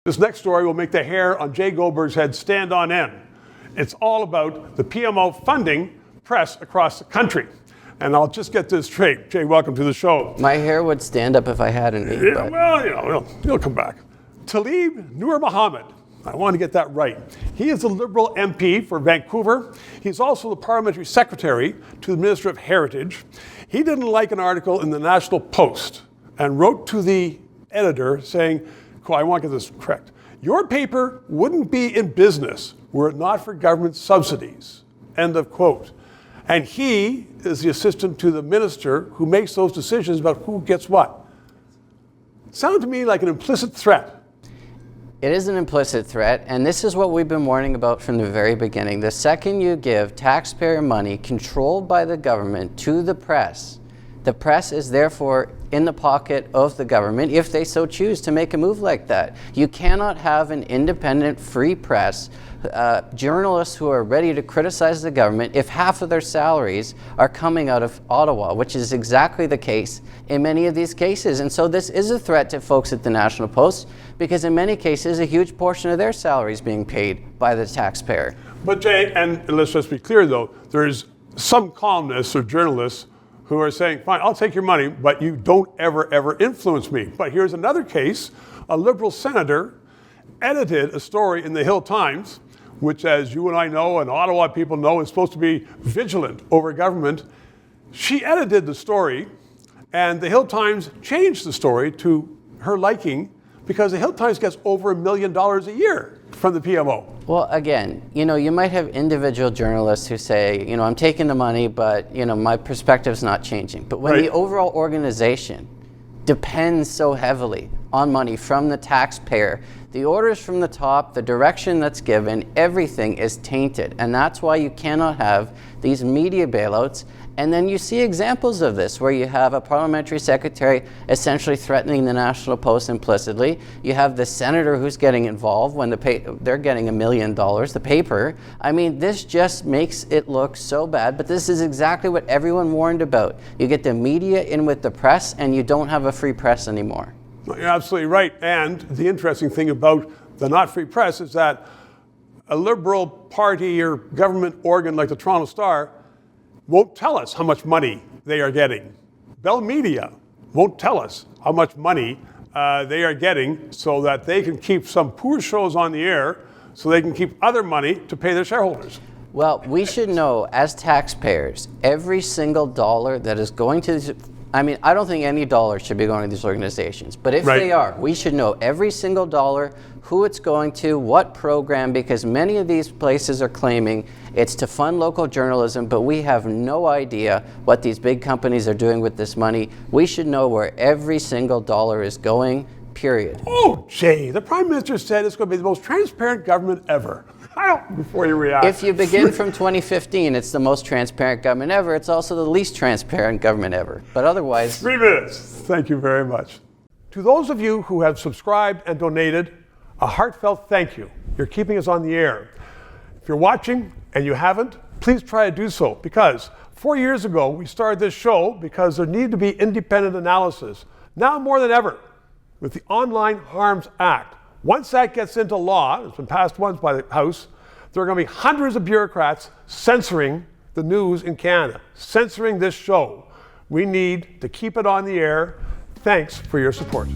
This next story will make the hair on Jay Goldberg's head stand on end. It's all about the PMO funding press across the country. And I'll just get this straight. Jay, welcome to the show. My hair would stand up if I had an eight. Yeah, well, you'll come back. Taleeb Noormohamed. I want to get that right. He is a Liberal MP for Vancouver. He's also the Parliamentary Secretary to the Minister of Heritage. He didn't like an article in the National Post and wrote to the editor saying, I want to get this correct, your paper wouldn't be in business were it not for government subsidies, end of quote. And he is the assistant to the minister who makes those decisions about who gets what. Sounds to me like an implicit threat. It is an implicit threat, and this is what we've been warning about from the very beginning. The second you give taxpayer money controlled by the government to the press is therefore in the pocket of the government if they so choose to make a move like that. You cannot have an independent, free press, journalists who are ready to criticize the government if half of their salaries are coming out of Ottawa, which is exactly the case in many of these cases. And so this is a threat to folks at the National Post because in many cases a huge portion of their salary is being paid by the taxpayer. But Jay, and let's just be clear though, there's some columnists or journalists who are saying, fine, I'll take your money, but you don't ever influence me. But here's another case. A Liberal senator edited a story in the Hill Times, which, as you and I know and Ottawa people know, is supposed to be vigilant over government. She edited the story, and the Hill Times changed the story to her liking because the Hill Times gets over $1 million a year from the PMO. Well, again, you might have individual journalists who say, I'm taking the money, but, my perspective's not changing. But when the overall organization depends so heavily on money from the taxpayer, the orders from the top, the direction that's given, everything is tainted. And that's why you cannot have these media bailouts. And then you see examples of this where you have a parliamentary secretary essentially threatening the National Post implicitly. You have the senator who's getting involved when they're getting $1 million, the paper. I mean, this just makes it look so bad, but this is exactly what everyone warned about. You get the media in with the press and you don't have a free press anymore. You're absolutely right. And the interesting thing about the not free press is that a Liberal party or government organ like the Toronto Star won't tell us how much money they are getting. Bell Media won't tell us how much money they are getting so that they can keep some poor shows on the air so they can keep other money to pay their shareholders. Well, we should know as taxpayers, every single dollar that is going to these, I don't think any dollar should be going to these organizations, but if they are, we should know every single dollar, who it's going to, what program, because many of these places are claiming it's to fund local journalism, but we have no idea what these big companies are doing with this money. We should know where every single dollar is going, period. Oh, Jay, the Prime Minister said it's going to be the most transparent government ever. Before you react. If you begin from 2015, it's the most transparent government ever. It's also the least transparent government ever. But otherwise... 3 minutes. Thank you very much. To those of you who have subscribed and donated, a heartfelt thank you. You're keeping us on the air. If you're watching and you haven't, please try to do so, because 4 years ago we started this show because there needed to be independent analysis. Now more than ever, with the Online Harms Act. Once that gets into law, it's been passed once by the House, there are going to be hundreds of bureaucrats censoring the news in Canada, censoring this show. We need to keep it on the air. Thanks for your support.